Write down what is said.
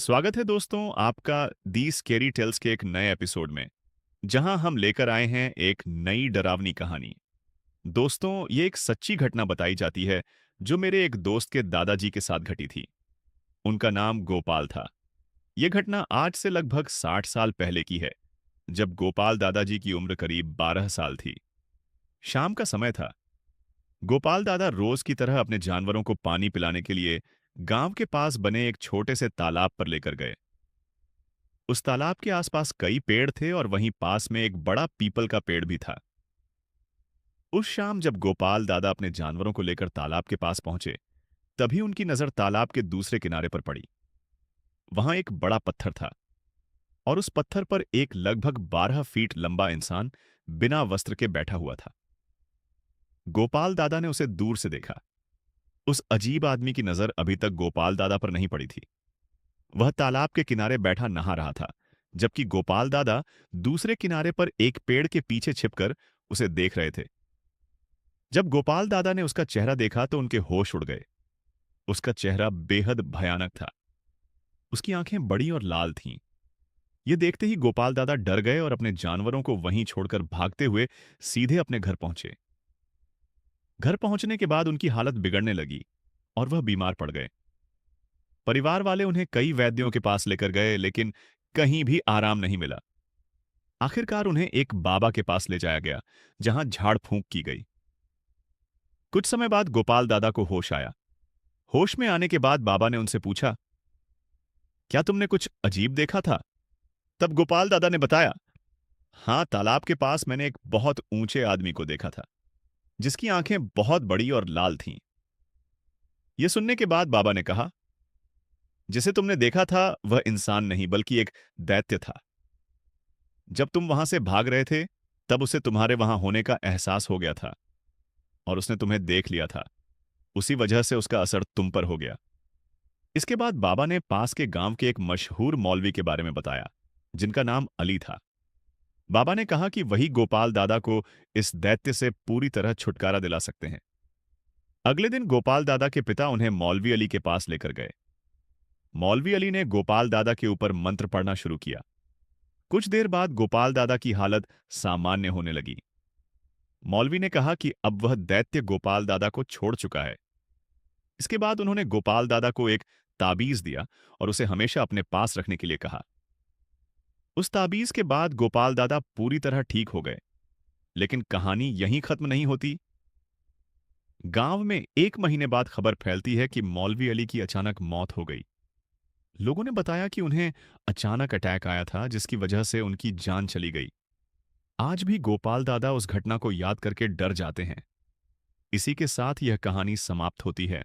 स्वागत है दोस्तों आपका दी स्केरी टेल्स के एक नए एपिसोड में, जहां हम लेकर आए हैं एक नई डरावनी कहानी। दोस्तों, ये एक सच्ची घटना बताई जाती है जो मेरे एक दोस्त के दादाजी के साथ घटी थी। उनका नाम गोपाल था। यह घटना आज से लगभग 60 साल पहले की है, जब गोपाल दादाजी की उम्र करीब 12 साल थी। शाम का समय था। गोपाल दादा रोज की तरह अपने जानवरों को पानी पिलाने के लिए गांव के पास बने एक छोटे से तालाब पर लेकर गए। उस तालाब के आसपास कई पेड़ थे और वहीं पास में एक बड़ा पीपल का पेड़ भी था। उस शाम जब गोपाल दादा अपने जानवरों को लेकर तालाब के पास पहुंचे, तभी उनकी नजर तालाब के दूसरे किनारे पर पड़ी। वहां एक बड़ा पत्थर था और उस पत्थर पर एक लगभग 12 फीट लंबा इंसान बिना वस्त्र के बैठा हुआ था। गोपाल दादा ने उसे दूर से देखा। उस अजीब आदमी की नजर अभी तक गोपाल दादा पर नहीं पड़ी थी। वह तालाब के किनारे बैठा नहा रहा था, जबकि गोपाल दादा दूसरे किनारे पर एक पेड़ के पीछे छिपकर उसे देख रहे थे। जब गोपाल दादा ने उसका चेहरा देखा तो उनके होश उड़ गए। उसका चेहरा बेहद भयानक था। उसकी आंखें बड़ी और लाल थीं। ये देखते ही गोपाल दादा डर गए और अपने जानवरों को वहीं छोड़कर भागते हुए सीधे अपने घर पहुंचे। घर पहुंचने के बाद उनकी हालत बिगड़ने लगी और वह बीमार पड़ गए। परिवार वाले उन्हें कई वैद्यों के पास लेकर गए, लेकिन कहीं भी आराम नहीं मिला। आखिरकार उन्हें एक बाबा के पास ले जाया गया, जहां झाड़ फूंक की गई। कुछ समय बाद गोपाल दादा को होश आया। होश में आने के बाद बाबा ने उनसे पूछा, क्या तुमने कुछ अजीब देखा था? तब गोपाल दादा ने बताया, हाँ, तालाब के पास मैंने एक बहुत ऊंचे आदमी को देखा था, जिसकी आंखें बहुत बड़ी और लाल थीं। यह सुनने के बाद बाबा ने कहा, जिसे तुमने देखा था वह इंसान नहीं बल्कि एक दैत्य था। जब तुम वहां से भाग रहे थे, तब उसे तुम्हारे वहां होने का एहसास हो गया था और उसने तुम्हें देख लिया था। उसी वजह से उसका असर तुम पर हो गया। इसके बाद बाबा ने पास के गांव के एक मशहूर मौलवी के बारे में बताया, जिनका नाम अली था। बाबा ने कहा कि वही गोपाल दादा को इस दैत्य से पूरी तरह छुटकारा दिला सकते हैं। अगले दिन गोपाल दादा के पिता उन्हें मौलवी अली के पास लेकर गए। मौलवी अली ने गोपाल दादा के ऊपर मंत्र पढ़ना शुरू किया। कुछ देर बाद गोपाल दादा की हालत सामान्य होने लगी। मौलवी ने कहा कि अब वह दैत्य गोपाल दादा को छोड़ चुका है। इसके बाद उन्होंने गोपाल दादा को एक ताबीज दिया और उसे हमेशा अपने पास रखने के लिए कहा। उस ताबीज के बाद गोपाल दादा पूरी तरह ठीक हो गए। लेकिन कहानी यहीं खत्म नहीं होती। गांव में 1 महीने बाद खबर फैलती है कि मौलवी अली की अचानक मौत हो गई। लोगों ने बताया कि उन्हें अचानक अटैक आया था, जिसकी वजह से उनकी जान चली गई। आज भी गोपाल दादा उस घटना को याद करके डर जाते हैं। इसी के साथ यह कहानी समाप्त होती है।